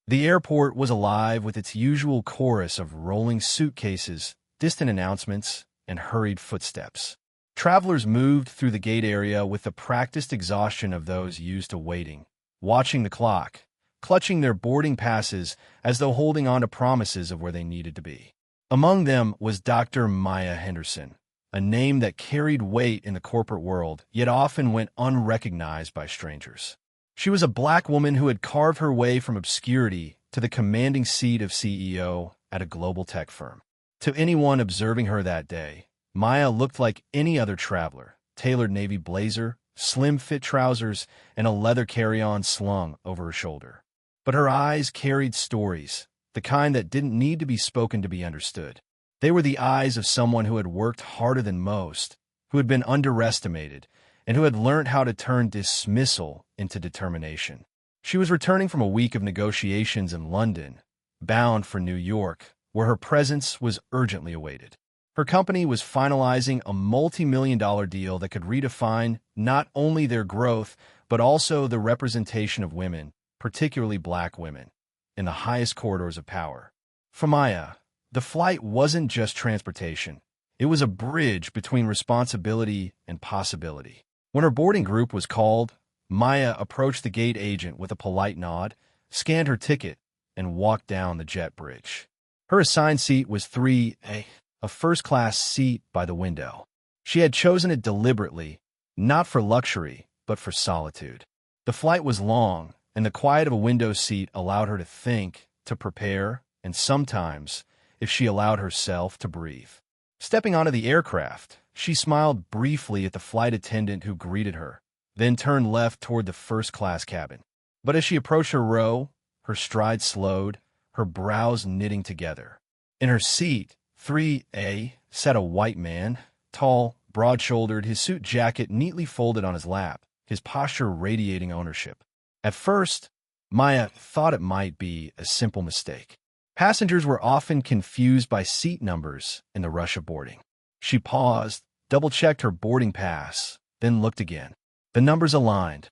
The airport was alive with its usual chorus of rolling suitcases, distant announcements, and hurried footsteps. Travelers moved through the gate area with the practiced exhaustion of those used to waiting, watching the clock, clutching their boarding passes as though holding on to promises of where they needed to be. Among them was Dr. Maya Henderson, a name that carried weight in the corporate world, yet often went unrecognized by strangers. She was a black woman who had carved her way from obscurity to the commanding seat of CEO at a global tech firm. To anyone observing her that day, Maya looked like any other traveler: tailored navy blazer, slim-fit trousers, and a leather carry-on slung over her shoulder. But her eyes carried stories, the kind that didn't need to be spoken to be understood. They were the eyes of someone who had worked harder than most, who had been underestimated, and who had learned how to turn dismissal into determination. She was returning from a week of negotiations in London, bound for New York, where her presence was urgently awaited. Her company was finalizing a multi-million-dollar deal that could redefine not only their growth, but also the representation of women, particularly black women, in the highest corridors of power. For Maya, the flight wasn't just transportation. It was a bridge between responsibility and possibility. When her boarding group was called, Maya approached the gate agent with a polite nod, scanned her ticket, and walked down the jet bridge. Her assigned seat was 3A, a first-class seat by the window. She had chosen it deliberately, not for luxury, but for solitude. The flight was long, and the quiet of a window seat allowed her to think, to prepare, and sometimes, if she allowed herself, to breathe. Stepping onto the aircraft, she smiled briefly at the flight attendant who greeted her, then turned left toward the first-class cabin. But as she approached her row, her stride slowed, her brows knitting together. In her seat, 3A, sat a white man, tall, broad-shouldered, his suit jacket neatly folded on his lap, his posture radiating ownership. At first, Maya thought it might be a simple mistake. Passengers were often confused by seat numbers in the rush of boarding. She paused, double-checked her boarding pass, then looked again. The numbers aligned.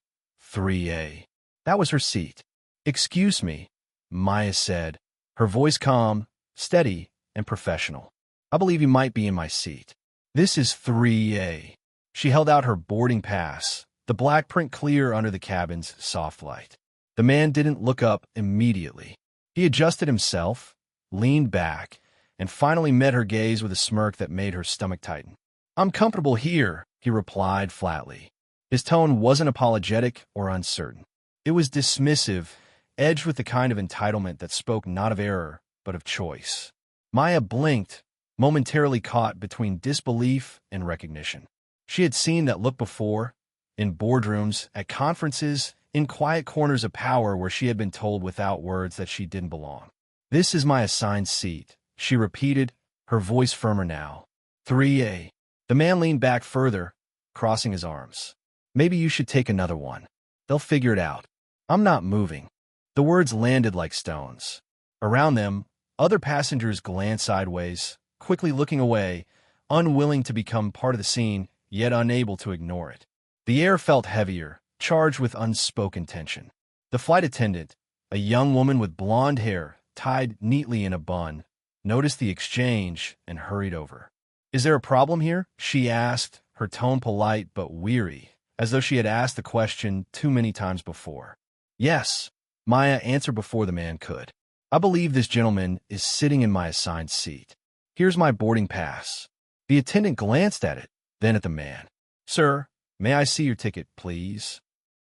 3A. That was her seat. "Excuse me," Maya said, her voice calm, steady, and professional. "I believe you might be in my seat. This is 3A. She held out her boarding pass, the black print clear under the cabin's soft light. The man didn't look up immediately. He adjusted himself, leaned back, and finally met her gaze with a smirk that made her stomach tighten. "I'm comfortable here," he replied flatly. His tone wasn't apologetic or uncertain. It was dismissive, edged with the kind of entitlement that spoke not of error, but of choice. Maya blinked, momentarily caught between disbelief and recognition. She had seen that look before, in boardrooms, at conferences, in quiet corners of power where she had been told without words that she didn't belong. "This is my assigned seat," she repeated, her voice firmer now. 3A. The man leaned back further, crossing his arms. "Maybe you should take another one. They'll figure it out. I'm not moving." The words landed like stones. Around them, other passengers glanced sideways, quickly looking away, unwilling to become part of the scene, yet unable to ignore it. The air felt heavier, charged with unspoken tension. The flight attendant, a young woman with blonde hair tied neatly in a bun, noticed the exchange and hurried over. "Is there a problem here?" she asked, her tone polite but weary, as though she had asked the question too many times before. "Yes," Maya answered before the man could. "I believe this gentleman is sitting in my assigned seat. Here's my boarding pass." The attendant glanced at it, then at the man. "Sir, may I see your ticket, please?"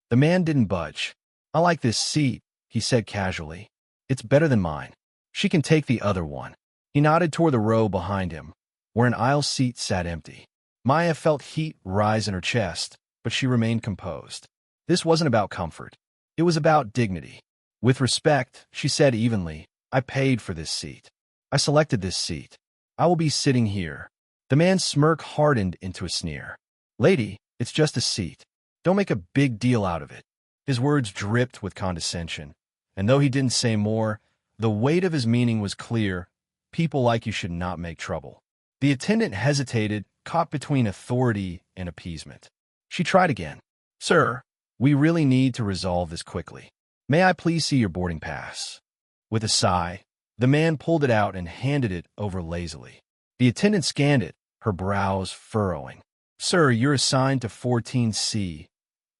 The man didn't budge. "I like this seat," he said casually. "It's better than mine. She can take the other one." He nodded toward the row behind him, where an aisle seat sat empty. Maya felt heat rise in her chest, but she remained composed. This wasn't about comfort. It was about dignity. With respect, she said evenly, "I paid for this seat. I selected this seat. I will be sitting here." The man's smirk hardened into a sneer. "Lady, it's just a seat. Don't make a big deal out of it." His words dripped with condescension, and though he didn't say more, the weight of his meaning was clear. People like you should not make trouble. The attendant hesitated, caught between authority and appeasement. She tried again. "Sir, we really need to resolve this quickly. May I please see your boarding pass?" With a sigh, the man pulled it out and handed it over lazily. The attendant scanned it, her brows furrowing. "Sir, you're assigned to 14C.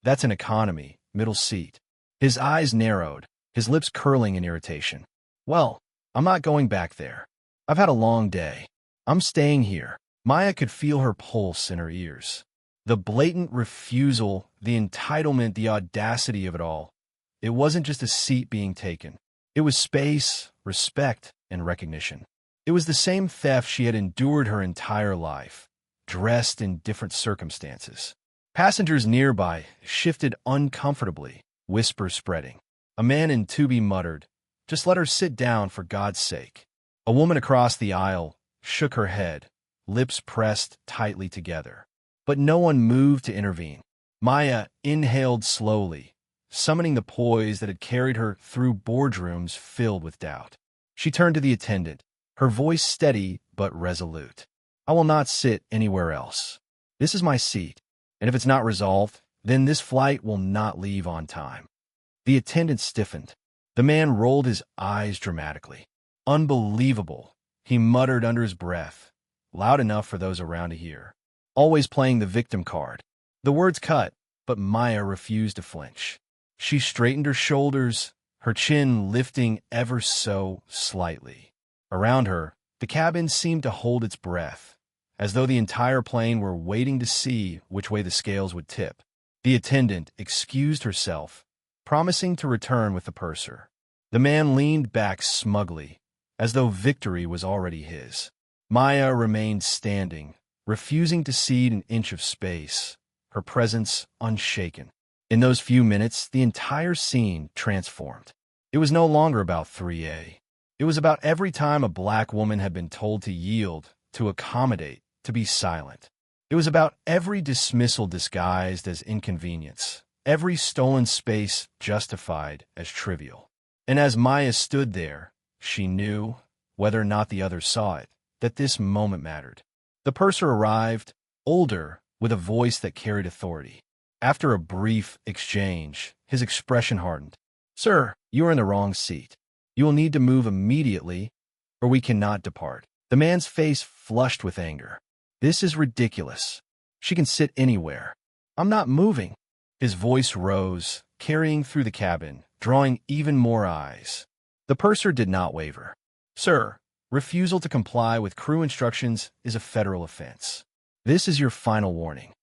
That's an economy, middle seat." His eyes narrowed, his lips curling in irritation. "Well, I'm not going back there. I've had a long day. I'm staying here." Maya could feel her pulse in her ears. The blatant refusal, the entitlement, the audacity of it all. It wasn't just a seat being taken. It was space, respect, and recognition. It was the same theft she had endured her entire life, dressed in different circumstances. Passengers nearby shifted uncomfortably, whispers spreading. A man in Tubi muttered, "Just let her sit down for God's sake." A woman across the aisle shook her head, lips pressed tightly together. But no one moved to intervene. Maya inhaled slowly, summoning the poise that had carried her through boardrooms filled with doubt. She turned to the attendant, her voice steady but resolute. "I will not sit anywhere else. This is my seat, and if it's not resolved, then this flight will not leave on time." The attendant stiffened. The man rolled his eyes dramatically. "Unbelievable," he muttered under his breath, loud enough for those around to hear. "Always playing the victim card." The words cut, but Maya refused to flinch. She straightened her shoulders, her chin lifting ever so slightly. Around her, the cabin seemed to hold its breath, as though the entire plane were waiting to see which way the scales would tip. The attendant excused herself, promising to return with the purser. The man leaned back smugly, as though victory was already his. Maya remained standing, refusing to cede an inch of space, her presence unshaken. In those few minutes, the entire scene transformed. It was no longer about 3A. It was about every time a black woman had been told to yield, to accommodate, to be silent. It was about every dismissal disguised as inconvenience, every stolen space justified as trivial. And as Maya stood there, she knew, whether or not the others saw it, that this moment mattered. The purser arrived, older, with a voice that carried authority. After a brief exchange, his expression hardened. "Sir, you are in the wrong seat. You will need to move immediately, or we cannot depart." The man's face flushed with anger. "This is ridiculous. She can sit anywhere. I'm not moving." His voice rose, carrying through the cabin, drawing even more eyes. The purser did not waver. "Sir, refusal to comply with crew instructions is a federal offense. This is your final warning."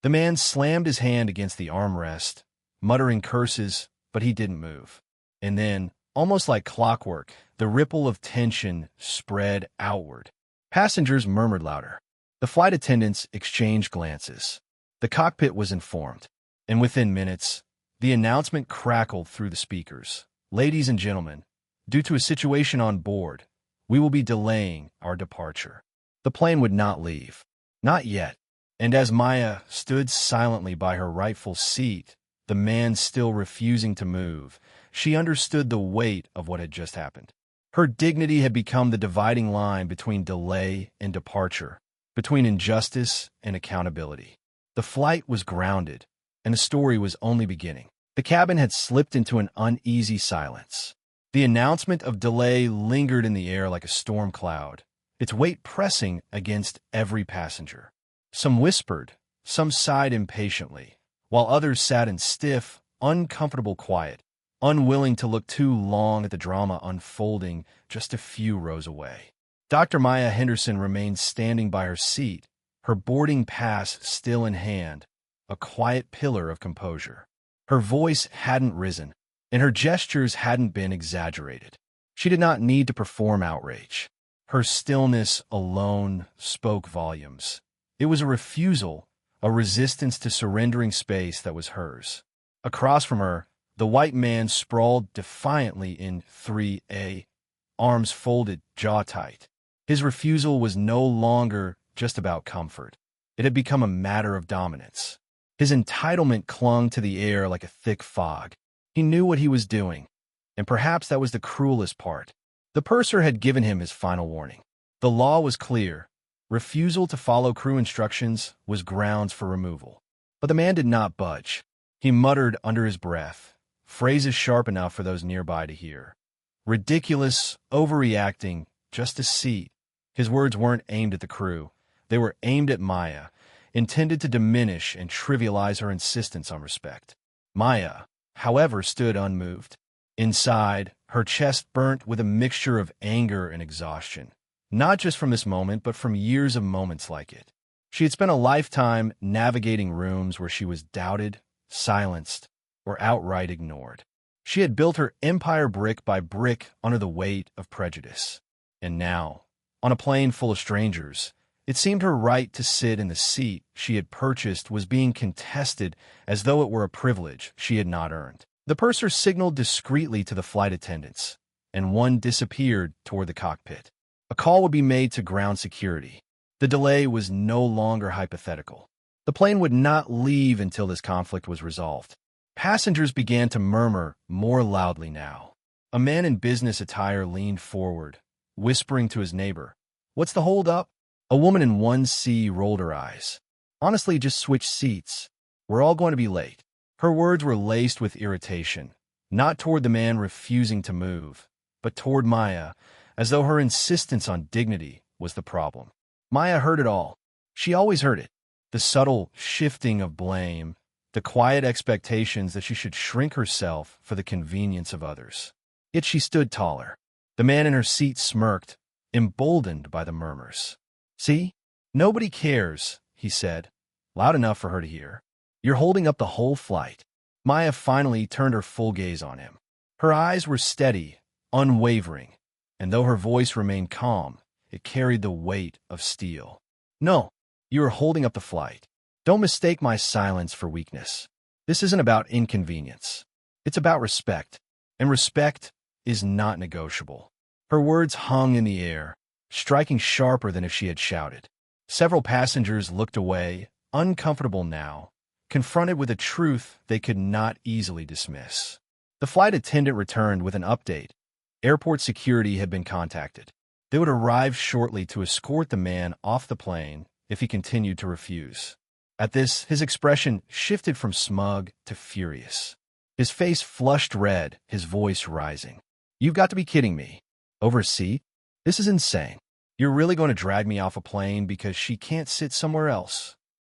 The man slammed his hand against the armrest, muttering curses, but he didn't move. And then, almost like clockwork, the ripple of tension spread outward. Passengers murmured louder. The flight attendants exchanged glances. The cockpit was informed, and within minutes, the announcement crackled through the speakers. "Ladies and gentlemen, due to a situation on board, we will be delaying our departure." The plane would not leave. Not yet. And as Maya stood silently by her rightful seat, the man still refusing to move, she understood the weight of what had just happened. Her dignity had become the dividing line between delay and departure, between injustice and accountability. The flight was grounded, and the story was only beginning. The cabin had slipped into an uneasy silence. The announcement of delay lingered in the air like a storm cloud, its weight pressing against every passenger. Some whispered, some sighed impatiently, while others sat in stiff, uncomfortable quiet, unwilling to look too long at the drama unfolding just a few rows away. Dr. Maya Henderson remained standing by her seat, her boarding pass still in hand, a quiet pillar of composure. Her voice hadn't risen, and her gestures hadn't been exaggerated. She did not need to perform outrage. Her stillness alone spoke volumes. It was a refusal, a resistance to surrendering space that was hers. Across from her, the white man sprawled defiantly in 3A, arms folded, jaw tight. His refusal was no longer just about comfort. It had become a matter of dominance. His entitlement clung to the air like a thick fog. He knew what he was doing, and perhaps that was the cruelest part. The purser had given him his final warning. The law was clear. Refusal to follow crew instructions was grounds for removal. But the man did not budge. He muttered under his breath, phrases sharp enough for those nearby to hear. Ridiculous, overreacting, just a seat. His words weren't aimed at the crew. They were aimed at Maya, intended to diminish and trivialize her insistence on respect. Maya, however, stood unmoved. Inside, her chest burnt with a mixture of anger and exhaustion, not just from this moment, but from years of moments like it. She had spent a lifetime navigating rooms where she was doubted, silenced, or outright ignored. She had built her empire brick by brick under the weight of prejudice. And now, on a plane full of strangers, it seemed her right to sit in the seat she had purchased was being contested as though it were a privilege she had not earned. The purser signaled discreetly to the flight attendants, and one disappeared toward the cockpit. A call would be made to ground security. The delay was no longer hypothetical. The plane would not leave until this conflict was resolved. Passengers began to murmur more loudly now. A man in business attire leaned forward, whispering to his neighbor, "What's the hold-up?" A woman in 1C rolled her eyes. "Honestly, just switch seats. We're all going to be late." Her words were laced with irritation, not toward the man refusing to move, but toward Maya, as though her insistence on dignity was the problem. Maya heard it all. She always heard it. The subtle shifting of blame, the quiet expectations that she should shrink herself for the convenience of others. Yet she stood taller. The man in her seat smirked, emboldened by the murmurs. "See? Nobody cares," he said, loud enough for her to hear. "You're holding up the whole flight." Maya finally turned her full gaze on him. Her eyes were steady, unwavering, and though her voice remained calm, it carried the weight of steel. "No, you are holding up the flight. Don't mistake my silence for weakness. This isn't about inconvenience. It's about respect, and respect is not negotiable." Her words hung in the air, striking sharper than if she had shouted. Several passengers looked away, uncomfortable now, confronted with a truth they could not easily dismiss. The flight attendant returned with an update. Airport security had been contacted. They would arrive shortly to escort the man off the plane if he continued to refuse. At this, his expression shifted from smug to furious. His face flushed red, his voice rising. "You've got to be kidding me. Over a seat? This is insane. You're really going to drag me off a plane because she can't sit somewhere else?"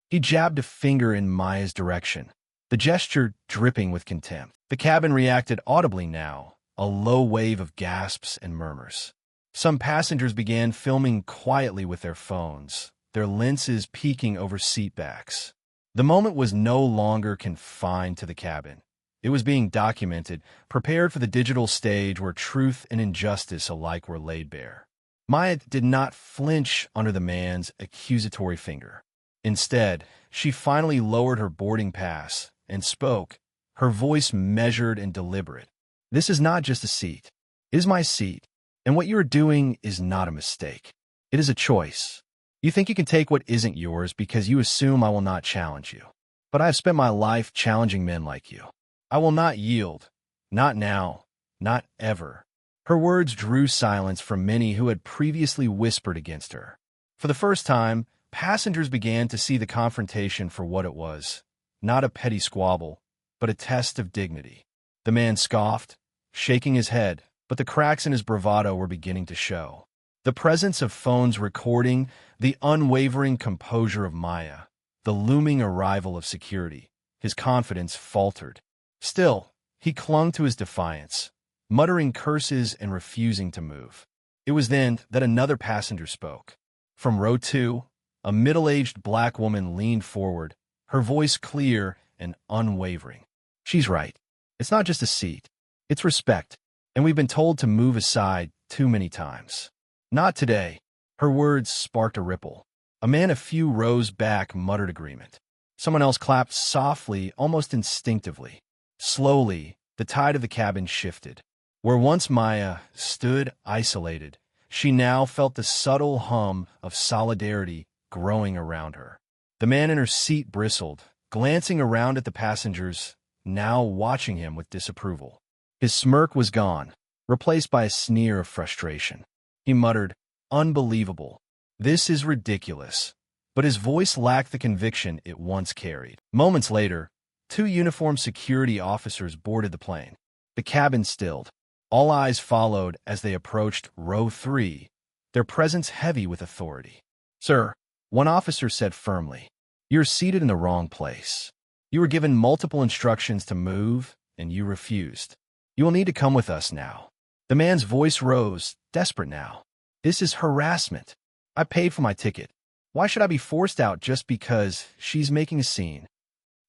He jabbed a finger in Maya's direction, the gesture dripping with contempt. The cabin reacted audibly now, a low wave of gasps and murmurs. Some passengers began filming quietly with their phones, their lenses peeking over seat backs. The moment was no longer confined to the cabin. It was being documented, prepared for the digital stage where truth and injustice alike were laid bare. Maya did not flinch under the man's accusatory finger. Instead, she finally lowered her boarding pass and spoke, her voice measured and deliberate. "This is not just a seat. It is my seat, and what you are doing is not a mistake. It is a choice. You think you can take what isn't yours because you assume I will not challenge you. But I have spent my life challenging men like you. I will not yield. Not now. Not ever." Her words drew silence from many who had previously whispered against her. For the first time, passengers began to see the confrontation for what it was, not a petty squabble, but a test of dignity. The man scoffed, shaking his head, but the cracks in his bravado were beginning to show. The presence of phones recording, the unwavering composure of Maya, the looming arrival of security, his confidence faltered. Still, he clung to his defiance, muttering curses and refusing to move. It was then that another passenger spoke. From row 2, a middle-aged black woman leaned forward, her voice clear and unwavering. "She's right. It's not just a seat. It's respect, and we've been told to move aside too many times." "Not today." Her words sparked a ripple. A man a few rows back muttered agreement. Someone else clapped softly, almost instinctively. Slowly, the tide of the cabin shifted. Where once Maya stood isolated, she now felt the subtle hum of solidarity growing around her. The man in her seat bristled, glancing around at the passengers, now watching him with disapproval. His smirk was gone, replaced by a sneer of frustration. He muttered, "Unbelievable. This is ridiculous." But his voice lacked the conviction it once carried. Moments later, 2 uniformed security officers boarded the plane. The cabin stilled. All eyes followed as they approached row 3, their presence heavy with authority. "Sir," one officer said firmly, "you're seated in the wrong place. You were given multiple instructions to move, and you refused. You will need to come with us now." The man's voice rose, desperate now. "This is harassment. I paid for my ticket. Why should I be forced out just because she's making a scene?"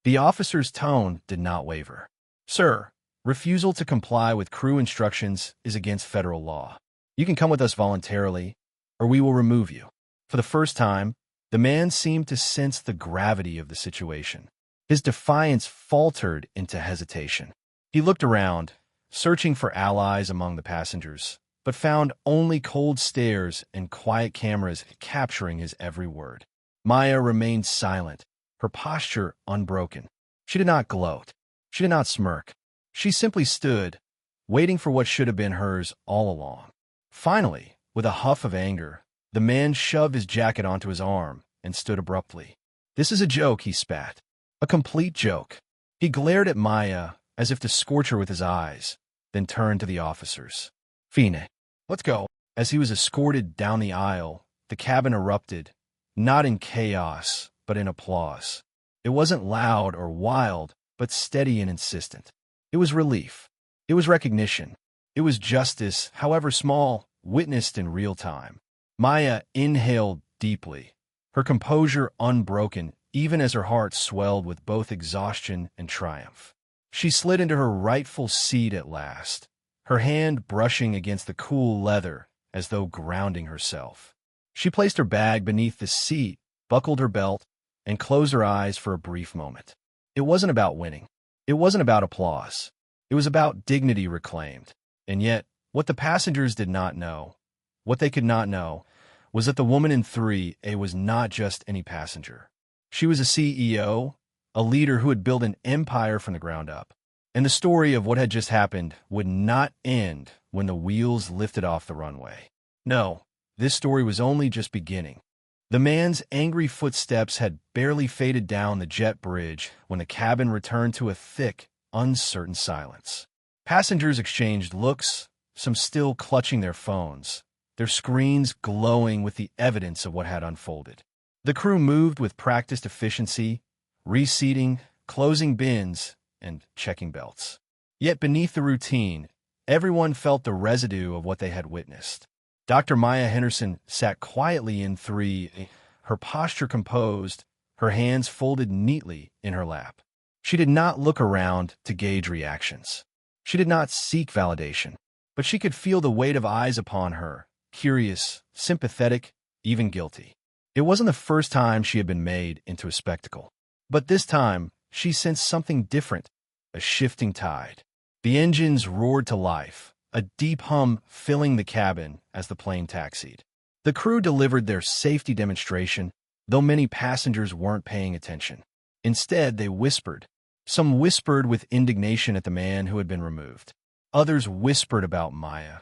The officer's tone did not waver. "Sir, refusal to comply with crew instructions is against federal law. You can come with us voluntarily, or we will remove you." For the first time, the man seemed to sense the gravity of the situation. His defiance faltered into hesitation. He looked around, searching for allies among the passengers, but found only cold stares and quiet cameras capturing his every word. Maya remained silent, her posture unbroken. She did not gloat. She did not smirk. She simply stood, waiting for what should have been hers all along. Finally, with a huff of anger, the man shoved his jacket onto his arm and stood abruptly. "This is a joke," he spat. "A complete joke." He glared at Maya as if to scorch her with his eyes, then turned to the officers. "Fine, let's go." As he was escorted down the aisle, the cabin erupted, not in chaos, but in applause. It wasn't loud or wild, but steady and insistent. It was relief. It was recognition. It was justice, however small, witnessed in real time. Maya inhaled deeply, her composure unbroken, even as her heart swelled with both exhaustion and triumph. She slid into her rightful seat at last, her hand brushing against the cool leather as though grounding herself. She placed her bag beneath the seat, buckled her belt, and closed her eyes for a brief moment. It wasn't about winning. It wasn't about applause. It was about dignity reclaimed. And yet, what the passengers did not know, what they could not know, was that the woman in 3A was not just any passenger. She was a CEO, a leader who had built an empire from the ground up. And the story of what had just happened would not end when the wheels lifted off the runway. No, this story was only just beginning. The man's angry footsteps had barely faded down the jet bridge when the cabin returned to a thick, uncertain silence. Passengers exchanged looks, some still clutching their phones, their screens glowing with the evidence of what had unfolded. The crew moved with practiced efficiency, reseating, closing bins, and checking belts. Yet beneath the routine, everyone felt the residue of what they had witnessed. Dr. Maya Henderson sat quietly in 3, her posture composed, her hands folded neatly in her lap. She did not look around to gauge reactions. She did not seek validation, but she could feel the weight of eyes upon her, curious, sympathetic, even guilty. It wasn't the first time she had been made into a spectacle. But this time, she sensed something different, a shifting tide. The engines roared to life, a deep hum filling the cabin as the plane taxied. The crew delivered their safety demonstration, though many passengers weren't paying attention. Instead, they whispered. Some whispered with indignation at the man who had been removed. Others whispered about Maya,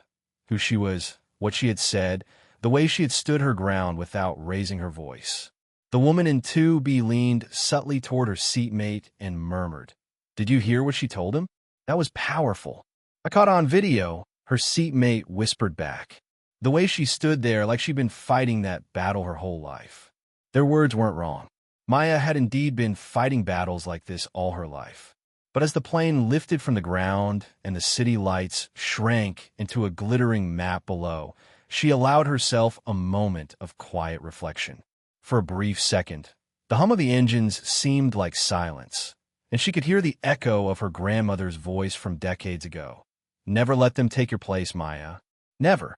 who she was, what she had said, the way she had stood her ground without raising her voice. The woman in 2B leaned subtly toward her seatmate and murmured, "Did you hear what she told him? That was powerful." "I caught on video," her seatmate whispered back. The way she stood there like she'd been fighting that battle her whole life. Their words weren't wrong. Maya had indeed been fighting battles like this all her life. But as the plane lifted from the ground and the city lights shrank into a glittering map below, she allowed herself a moment of quiet reflection. For a brief second, the hum of the engines seemed like silence, and she could hear the echo of her grandmother's voice from decades ago. "Never let them take your place, Maya. Never."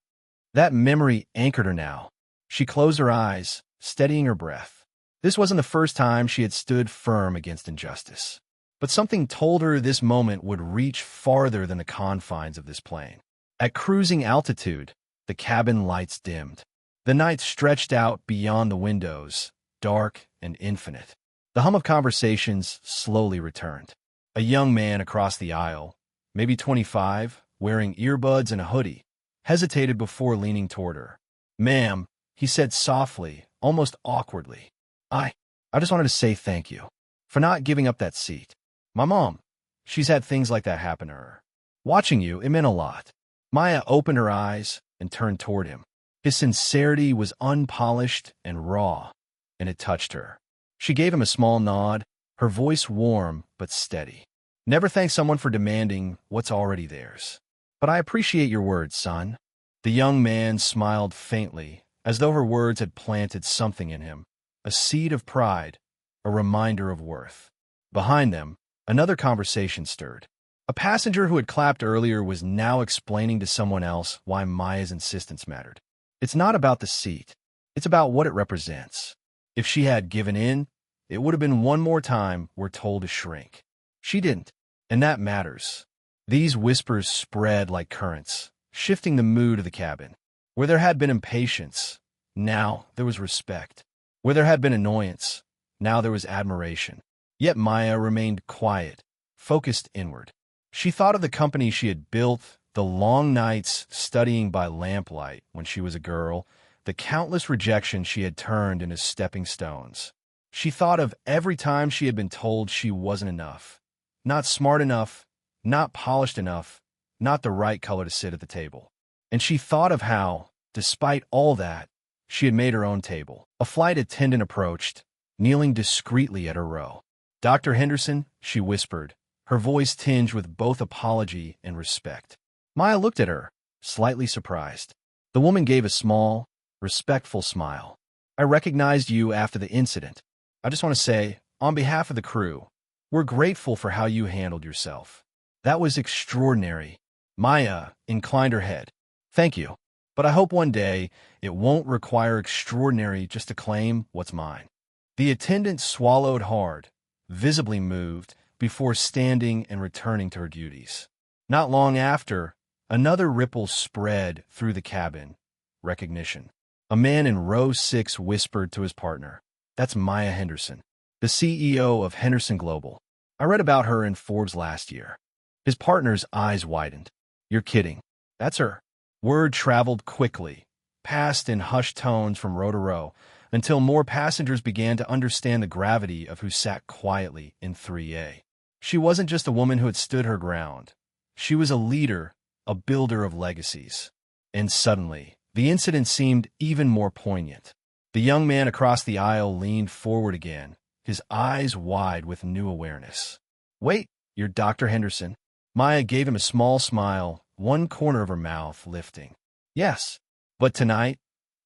That memory anchored her now. She closed her eyes, steadying her breath. This wasn't the first time she had stood firm against injustice. But something told her this moment would reach farther than the confines of this plane. At cruising altitude, the cabin lights dimmed. The night stretched out beyond the windows, dark and infinite. The hum of conversations slowly returned. A young man across the aisle, maybe 25, wearing earbuds and a hoodie, hesitated before leaning toward her. "Ma'am," he said softly, almost awkwardly. I just wanted to say thank you for not giving up that seat. My mom, she's had things like that happen to her. Watching you, it meant a lot." Maya opened her eyes and turned toward him. His sincerity was unpolished and raw, and it touched her. She gave him a small nod, her voice warm but steady. Never thank someone for demanding what's already theirs. But I appreciate your words, son. The young man smiled faintly, as though her words had planted something in him, a seed of pride, a reminder of worth. Behind them, another conversation stirred. A passenger who had clapped earlier was now explaining to someone else why Maya's insistence mattered. It's not about the seat. It's about what it represents. If she had given in, it would have been one more time we're told to shrink. She didn't, and that matters. These whispers spread like currents, shifting the mood of the cabin. Where there had been impatience, now there was respect. Where there had been annoyance, now there was admiration. Yet Maya remained quiet, focused inward. She thought of the company she had built, the long nights studying by lamplight when she was a girl, the countless rejections she had turned into stepping stones. She thought of every time she had been told she wasn't enough, not smart enough, not polished enough, not the right color to sit at the table. And she thought of how, despite all that, she had made her own table. A flight attendant approached, kneeling discreetly at her row. "Dr. Henderson," she whispered, her voice tinged with both apology and respect. Maya looked at her, slightly surprised. The woman gave a small, respectful smile. "I recognized you after the incident. I just want to say, on behalf of the crew, we're grateful for how you handled yourself. That was extraordinary." Maya inclined her head. "Thank you. But I hope one day it won't require extraordinary just to claim what's mine." The attendant swallowed hard, visibly moved, before standing and returning to her duties. Not long after, another ripple spread through the cabin. Recognition. A man in row 6 whispered to his partner, "That's Maya Henderson, the CEO of Henderson Global. I read about her in Forbes last year." His partner's eyes widened. "You're kidding. That's her." Word traveled quickly, passed in hushed tones from row to row, until more passengers began to understand the gravity of who sat quietly in 3A. She wasn't just a woman who had stood her ground. She was a leader, a builder of legacies. And suddenly, the incident seemed even more poignant. The young man across the aisle leaned forward again, his eyes wide with new awareness. "Wait, you're Dr. Henderson." Maya gave him a small smile, one corner of her mouth lifting. "Yes, but tonight,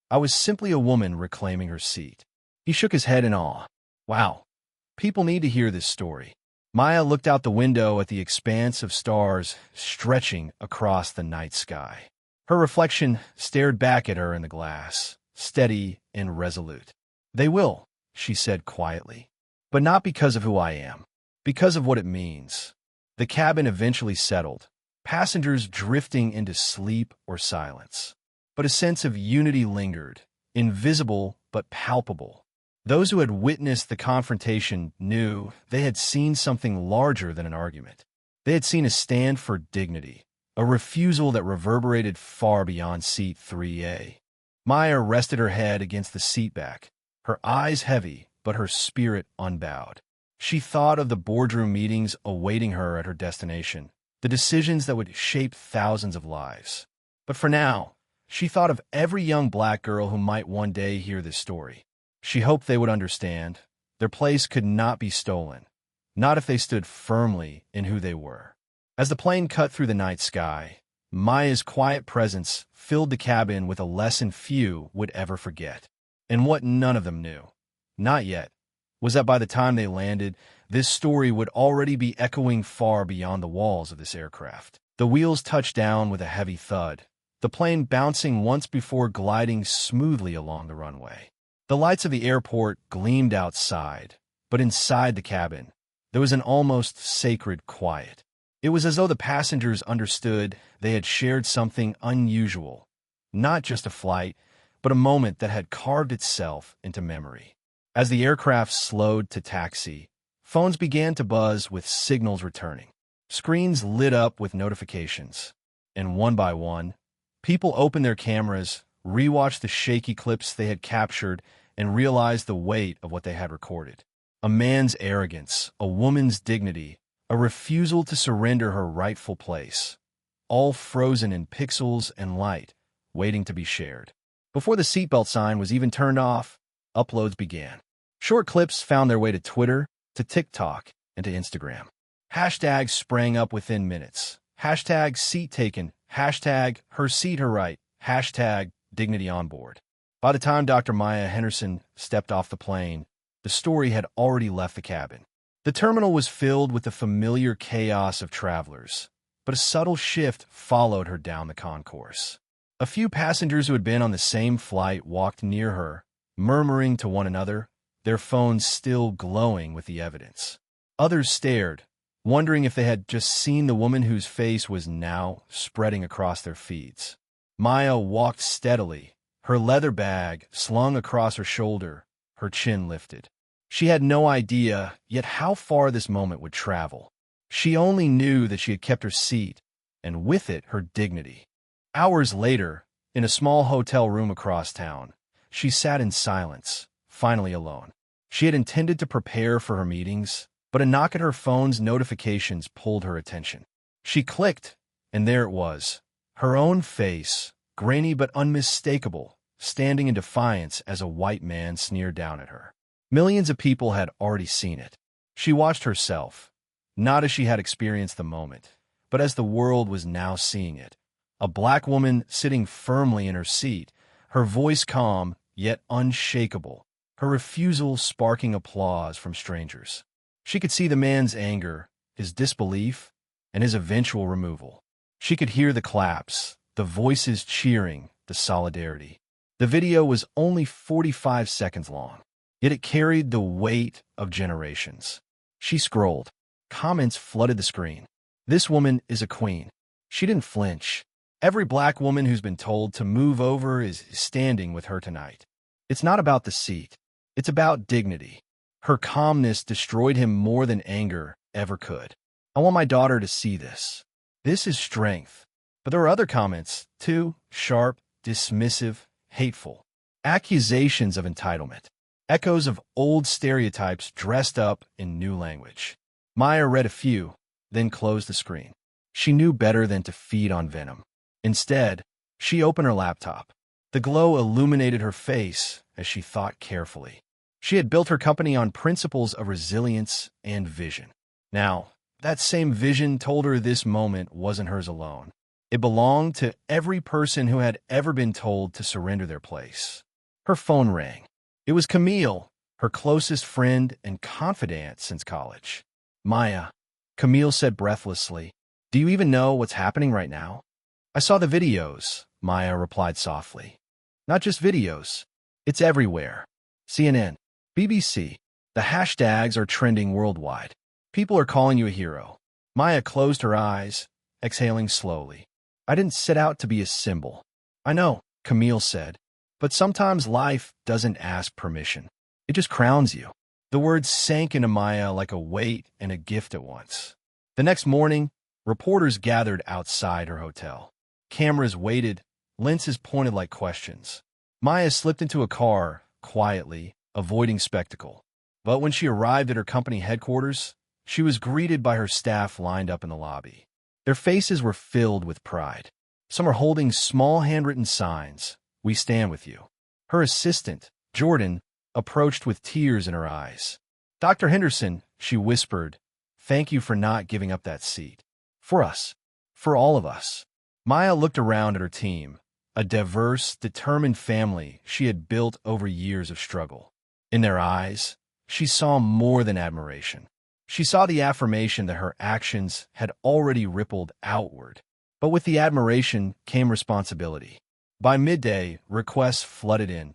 I was simply a woman reclaiming her seat." He shook his head in awe. "Wow, people need to hear this story." Maya looked out the window at the expanse of stars stretching across the night sky. Her reflection stared back at her in the glass, steady and resolute. "They will," she said quietly. "But not because of who I am, because of what it means." The cabin eventually settled, passengers drifting into sleep or silence. But a sense of unity lingered, invisible but palpable. Those who had witnessed the confrontation knew they had seen something larger than an argument. They had seen a stand for dignity, a refusal that reverberated far beyond seat 3A. Maya rested her head against the seat back, her eyes heavy but her spirit unbowed. She thought of the boardroom meetings awaiting her at her destination, the decisions that would shape thousands of lives. But for now, she thought of every young black girl who might one day hear this story. She hoped they would understand. Their place could not be stolen, not if they stood firmly in who they were. As the plane cut through the night sky, Maya's quiet presence filled the cabin with a lesson few would ever forget. And what none of them knew, not yet, was that by the time they landed, this story would already be echoing far beyond the walls of this aircraft. The wheels touched down with a heavy thud, the plane bouncing once before gliding smoothly along the runway. The lights of the airport gleamed outside, but inside the cabin, there was an almost sacred quiet. It was as though the passengers understood they had shared something unusual, not just a flight, but a moment that had carved itself into memory. As the aircraft slowed to taxi, phones began to buzz with signals returning. Screens lit up with notifications, and one by one, people opened their cameras, rewatched the shaky clips they had captured, and realized the weight of what they had recorded. A man's arrogance, a woman's dignity, a refusal to surrender her rightful place. all frozen in pixels and light, waiting to be shared. Before the seatbelt sign was even turned off, uploads began. Short clips found their way to Twitter, to TikTok, and to Instagram. Hashtags sprang up within minutes. Hashtag seat taken. Hashtag her seat her right. Hashtag dignity on board. By the time Dr. Maya Henderson stepped off the plane, the story had already left the cabin. The terminal was filled with the familiar chaos of travelers, but a subtle shift followed her down the concourse. A few passengers who had been on the same flight walked near her, murmuring to one another, their phones still glowing with the evidence. Others stared, wondering if they had just seen the woman whose face was now spreading across their feeds. Maya walked steadily, her leather bag slung across her shoulder, her chin lifted. She had no idea yet how far this moment would travel. She only knew that she had kept her seat, and with it her dignity. Hours later, in a small hotel room across town, she sat in silence, finally alone. She had intended to prepare for her meetings, but a knock at her phone's notifications pulled her attention. She clicked, and there it was, her own face, grainy but unmistakable, standing in defiance as a white man sneered down at her. Millions of people had already seen it. She watched herself, not as she had experienced the moment, but as the world was now seeing it. A black woman sitting firmly in her seat, her voice calm yet unshakable, her refusal sparking applause from strangers. She could see the man's anger, his disbelief, and his eventual removal. She could hear the claps, the voices cheering, the solidarity. The video was only 45 seconds long, yet it carried the weight of generations. She scrolled. Comments flooded the screen. This woman is a queen. She didn't flinch. Every black woman who's been told to move over is standing with her tonight. It's not about the seat. It's about dignity. Her calmness destroyed him more than anger ever could. I want my daughter to see this. This is strength. But there were other comments, too, sharp, dismissive, hateful. Accusations of entitlement. Echoes of old stereotypes dressed up in new language. Maya read a few, then closed the screen. She knew better than to feed on venom. Instead, she opened her laptop. The glow illuminated her face as she thought carefully. She had built her company on principles of resilience and vision. Now, that same vision told her this moment wasn't hers alone. It belonged to every person who had ever been told to surrender their place. Her phone rang. It was Camille, her closest friend and confidant since college. Maya, Camille said breathlessly, do you even know what's happening right now? I saw the videos, Maya replied softly. Not just videos. It's everywhere. CNN, BBC. The hashtags are trending worldwide. People are calling you a hero. Maya closed her eyes, exhaling slowly. I didn't set out to be a symbol. I know, Camille said, but sometimes life doesn't ask permission. It just crowns you. The words sank into Maya like a weight and a gift at once. The next morning, reporters gathered outside her hotel. Cameras waited, lenses pointed like questions. Maya slipped into a car, quietly, avoiding spectacle. But when she arrived at her company headquarters, she was greeted by her staff lined up in the lobby. Their faces were filled with pride. Some were holding small handwritten signs, "We stand with you." Her assistant, Jordan, approached with tears in her eyes. Dr. Henderson, she whispered, thank you for not giving up that seat. For us. For all of us. Maya looked around at her team, a diverse, determined family she had built over years of struggle. In their eyes, she saw more than admiration. She saw the affirmation that her actions had already rippled outward. But with the admiration came responsibility. By midday, requests flooded in.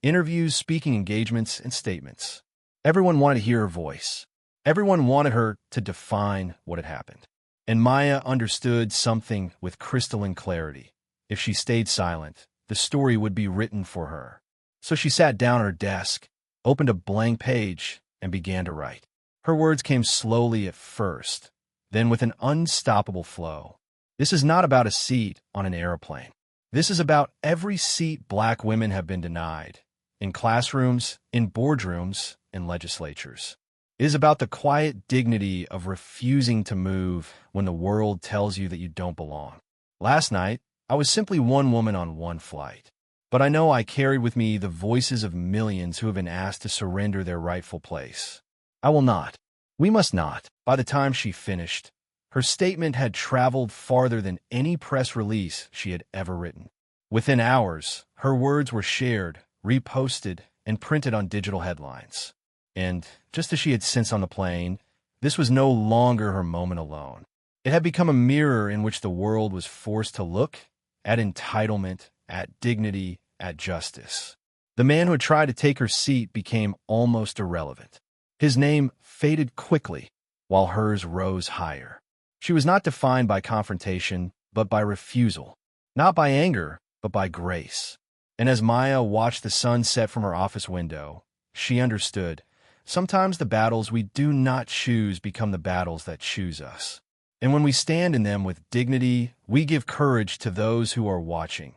Interviews, speaking engagements, and statements. Everyone wanted to hear her voice. Everyone wanted her to define what had happened. And Maya understood something with crystalline clarity. If she stayed silent, the story would be written for her. So she sat down at her desk, opened a blank page, and began to write. Her words came slowly at first, then with an unstoppable flow. This is not about a seat on an airplane. This is about every seat Black women have been denied, in classrooms, in boardrooms, in legislatures. It is about the quiet dignity of refusing to move when the world tells you that you don't belong. Last night, I was simply one woman on one flight. But I know I carried with me the voices of millions who have been asked to surrender their rightful place. I will not. We must not. By the time she finished, her statement had traveled farther than any press release she had ever written. Within hours, her words were shared, reposted, and printed on digital headlines. And, just as she had sensed on the plane, this was no longer her moment alone. It had become a mirror in which the world was forced to look at entitlement, at dignity, at justice. The man who had tried to take her seat became almost irrelevant. His name faded quickly, while hers rose higher. She was not defined by confrontation, but by refusal. Not by anger, but by grace. And as Maya watched the sun set from her office window, she understood, sometimes the battles we do not choose become the battles that choose us. And when we stand in them with dignity, we give courage to those who are watching,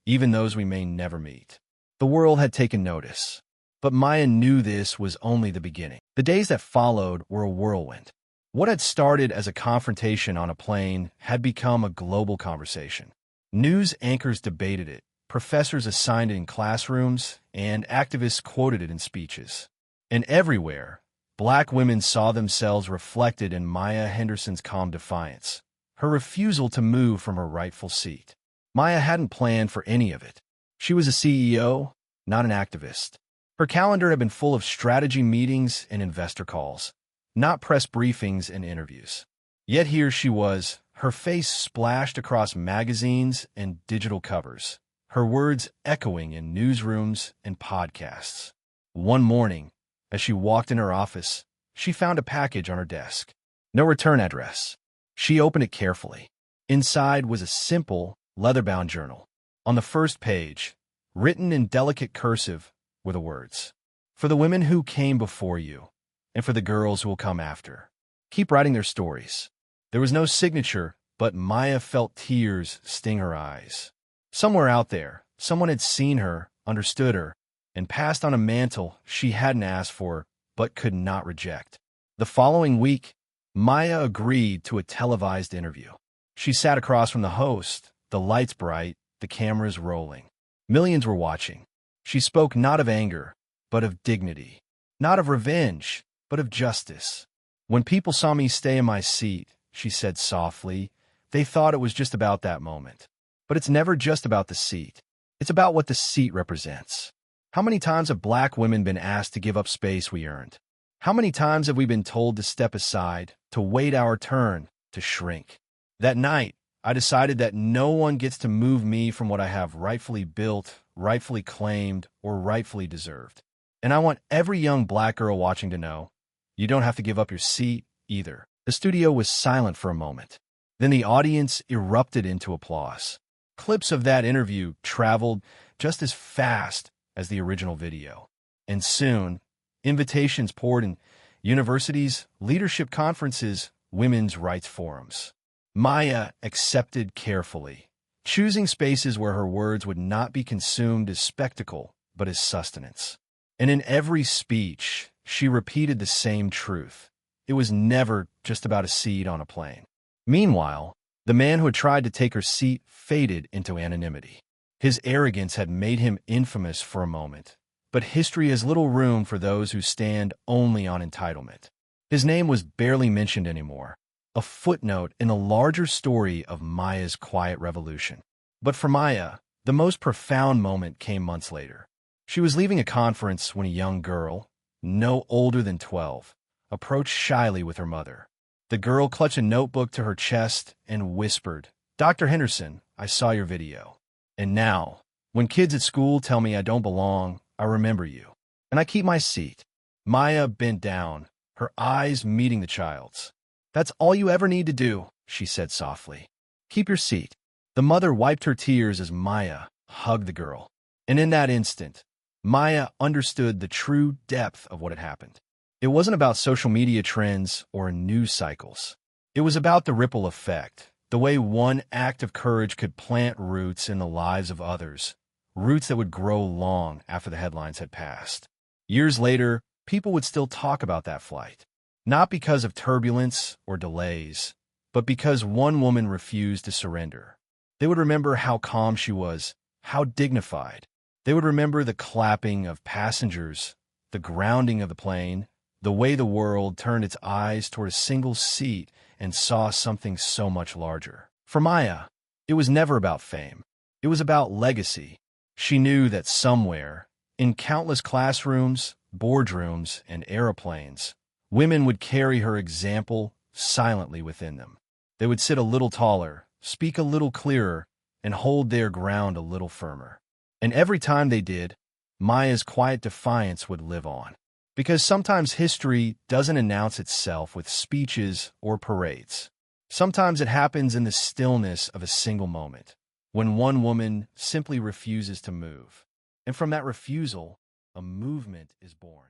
even those we may never meet. The world had taken notice, but Maya knew this was only the beginning. The days that followed were a whirlwind. What had started as a confrontation on a plane had become a global conversation. News anchors debated it, professors assigned it in classrooms, and activists quoted it in speeches. And everywhere, Black women saw themselves reflected in Maya Henderson's calm defiance, her refusal to move from her rightful seat. Maya hadn't planned for any of it. She was a CEO, not an activist. Her calendar had been full of strategy meetings and investor calls, not press briefings and interviews. Yet here she was, her face splashed across magazines and digital covers, her words echoing in newsrooms and podcasts. One morning, as she walked in her office, she found a package on her desk. No return address. She opened it carefully. Inside was a simple, leather-bound journal. On the first page, written in delicate cursive, were the words, "For the women who came before you, and for the girls who will come after. Keep writing their stories." There was no signature, but Maya felt tears sting her eyes. Somewhere out there, someone had seen her, understood her, and passed on a mantle she hadn't asked for, but could not reject. The following week, Maya agreed to a televised interview. She sat across from the host, the lights bright, the cameras rolling. Millions were watching. She spoke not of anger, but of dignity. Not of revenge, but of justice. "When people saw me stay in my seat," she said softly, "they thought it was just about that moment. But it's never just about the seat. It's about what the seat represents. How many times have Black women been asked to give up space we earned? How many times have we been told to step aside, to wait our turn, to shrink? That night, I decided that no one gets to move me from what I have rightfully built, rightfully claimed, or rightfully deserved. And I want every young Black girl watching to know, you don't have to give up your seat either." The studio was silent for a moment. Then the audience erupted into applause. Clips of that interview traveled just as fast as the original video. And soon, invitations poured in universities, leadership conferences, women's rights forums. Maya accepted carefully, choosing spaces where her words would not be consumed as spectacle, but as sustenance. And in every speech, she repeated the same truth. It was never just about a seat on a plane. Meanwhile, the man who had tried to take her seat faded into anonymity. His arrogance had made him infamous for a moment, but history has little room for those who stand only on entitlement. His name was barely mentioned anymore, a footnote in the larger story of Maya's quiet revolution. But for Maya, the most profound moment came months later. She was leaving a conference when a young girl, no older than 12, approached shyly with her mother. The girl clutched a notebook to her chest and whispered, "Dr. Henderson, I saw your video. And now, when kids at school tell me I don't belong, I remember you. And I keep my seat." Maya bent down, her eyes meeting the child's. "That's all you ever need to do," she said softly. "Keep your seat." The mother wiped her tears as Maya hugged the girl. And in that instant, Maya understood the true depth of what had happened. It wasn't about social media trends or news cycles. It was about the ripple effect, the way one act of courage could plant roots in the lives of others, roots that would grow long after the headlines had passed. Years later, people would still talk about that flight, not because of turbulence or delays, but because one woman refused to surrender. They would remember how calm she was, how dignified. They would remember the clapping of passengers, the grounding of the plane, the way the world turned its eyes toward a single seat and saw something so much larger. For Maya, it was never about fame. It was about legacy. She knew that somewhere, in countless classrooms, boardrooms, and aeroplanes, women would carry her example silently within them. They would sit a little taller, speak a little clearer, and hold their ground a little firmer. And every time they did, Maya's quiet defiance would live on. Because sometimes history doesn't announce itself with speeches or parades. Sometimes it happens in the stillness of a single moment, when one woman simply refuses to move. And from that refusal, a movement is born.